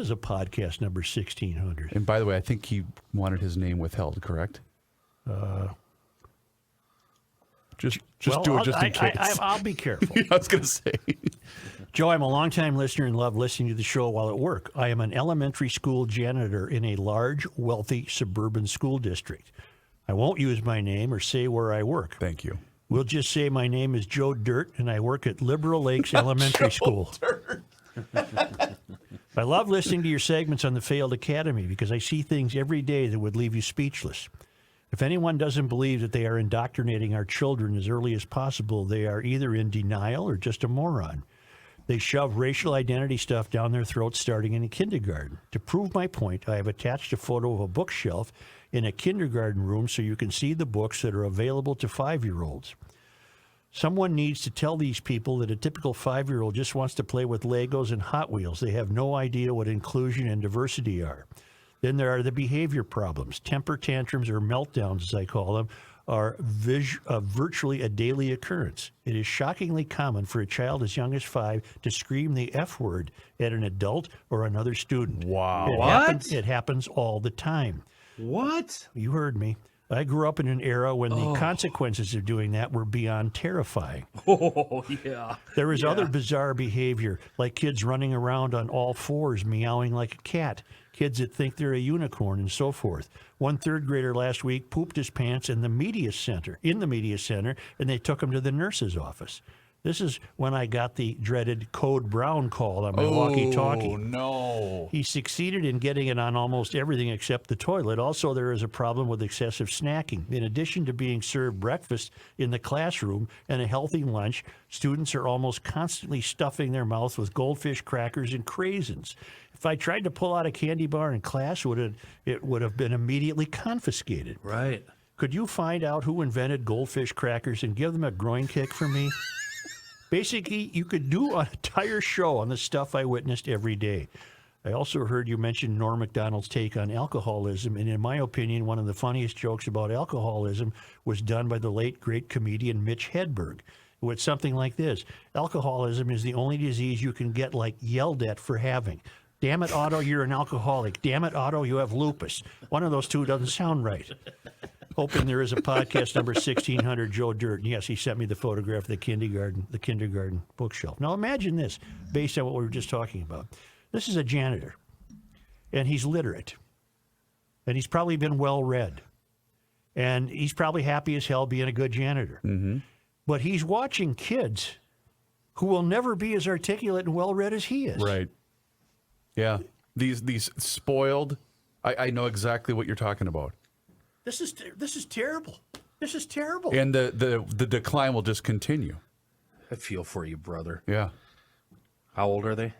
is a podcast number 1600. And by the way, I think he wanted his name withheld, correct? Just do it just in case. I'll be careful. I was going to say. Joe, I'm a longtime listener and love listening to the show while at work. I am an elementary school janitor in a large, wealthy suburban school district. I won't use my name or say where I work. Thank you. We'll just say my name is Joe Dirt, and I work at Liberal Lakes Elementary School. I love listening to your segments on the failed academy because I see things every day that would leave you speechless. If anyone doesn't believe that they are indoctrinating our children as early as possible, they are either in denial or just a moron. They shove racial identity stuff down their throats starting in kindergarten. To prove my point, I have attached a photo of a bookshelf in a kindergarten room so you can see the books that are available to 5-year-olds. Someone needs to tell these people that a typical 5-year-old just wants to play with Legos and Hot Wheels. They have no idea what inclusion and diversity are. Then there are the behavior problems. Temper tantrums, or meltdowns as I call them, are virtually a daily occurrence. It is shockingly common for a child as young as 5 to scream the F word at an adult or another student. Wow. It happens all the time. What? You heard me. I grew up in an era when the consequences of doing that were beyond terrifying. Oh, yeah. There is other bizarre behavior, like kids running around on all fours, meowing like a cat, kids that think they're a unicorn, and so forth. One third grader last week pooped his pants in the media center, and they took him to the nurse's office. This is when I got the dreaded Code Brown call on my walkie-talkie. Oh, no. He succeeded in getting it on almost everything except the toilet. Also, there is a problem with excessive snacking. In addition to being served breakfast in the classroom and a healthy lunch, students are almost constantly stuffing their mouths with goldfish crackers and craisins. If I tried to pull out a candy bar in class, it would have been immediately confiscated. Right. Could you find out who invented goldfish crackers and give them a groin kick for me? Basically, you could do an entire show on the stuff I witnessed every day. I also heard you mention Norm Macdonald's take on alcoholism, and in my opinion, one of the funniest jokes about alcoholism was done by the late, great comedian Mitch Hedberg. It was something like this: alcoholism is the only disease you can get, like, yelled at for having. Damn it, Otto, you're an alcoholic. Damn it, Otto, you have lupus. One of those two doesn't sound right. Hoping there is a podcast number 1600, Joe Dirt. And yes, he sent me the photograph of the kindergarten bookshelf. Now imagine this, based on what we were just talking about. This is a janitor, and he's literate, and he's probably been well-read, and he's probably happy as hell being a good janitor. Mm-hmm. But he's watching kids who will never be as articulate and well-read as he is. Right. Yeah. These spoiled, I know exactly what you're talking about. This is terrible. This is terrible. And the decline will just continue. I feel for you, brother. Yeah. How old are they?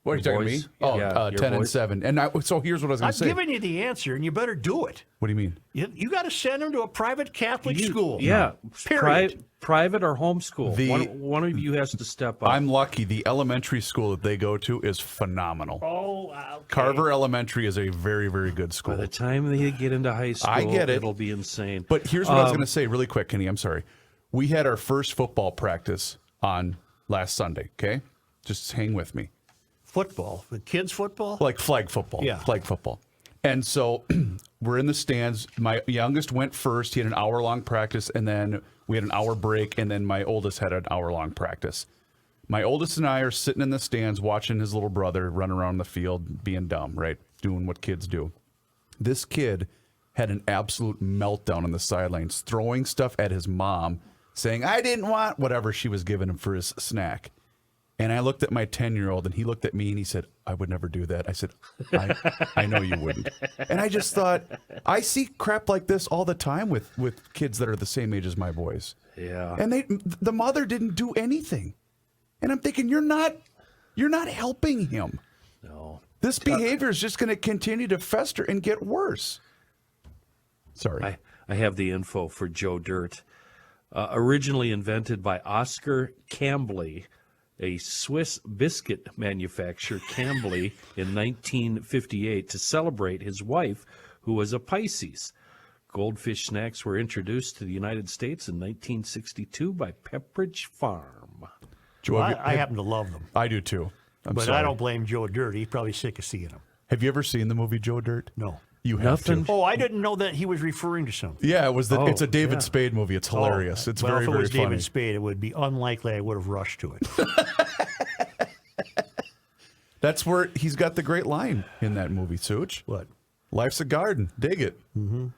What are you talking to me? Boys? Oh, Yeah, 10 and boys? 7. And so here's what I was going I'm to say. giving you the answer, and you better do it. What do you mean? You got to send them to a private Catholic school. Yeah. Period. Private or homeschool. The- One of you has to step up. I'm lucky. The elementary school that they go to is phenomenal. Oh, okay. Carver Elementary is a very, very good school. By the time they get into high school, I get it. It'll be insane. But here's what I was going to say really quick, Kenny. I'm sorry. We had our first football practice on last Sunday, okay? Just hang with me. Football, the kids' football. Like flag football. Yeah. Flag football. And so we're in the stands. My youngest went first. He had an hour-long practice, and then we had an hour break, and then my oldest had an hour-long practice. My oldest and I are sitting in the stands watching his little brother run around the field being dumb, right? Doing what kids do. This kid had an absolute meltdown on the sidelines, throwing stuff at his mom, saying, I didn't want whatever she was giving him for his snack. And I looked at my 10-year-old, and he looked at me, and he said, I would never do that. I said, I know you wouldn't. And I just thought, I see crap like this all the time with kids that are the same age as my boys. Yeah. And the mother didn't do anything. And I'm thinking, you're not helping him. No. This behavior is just going to continue to fester and get worse. Sorry. I have the info for Joe Dirt. Originally invented by Oscar Cambly, a Swiss biscuit manufacturer, Cambly, in 1958 to celebrate his wife, who was a Pisces. Goldfish snacks were introduced to the United States in 1962 by Pepperidge Farm. Joe, Well, I happen to love them. I do too. I'm But sorry. I don't blame Joe Dirt. He's probably sick of seeing him. Have you ever seen the movie Joe Dirt? No. You have Nothing. to. Oh, I didn't know that he was referring to something. Yeah, it was. It's a David yeah. Spade movie. It's hilarious. It's well, very, if it very was funny. David Spade, it would be unlikely I would have rushed to it. That's where he's got the great line in that movie, Such. What? Life's a garden. Dig it. Mm-hmm.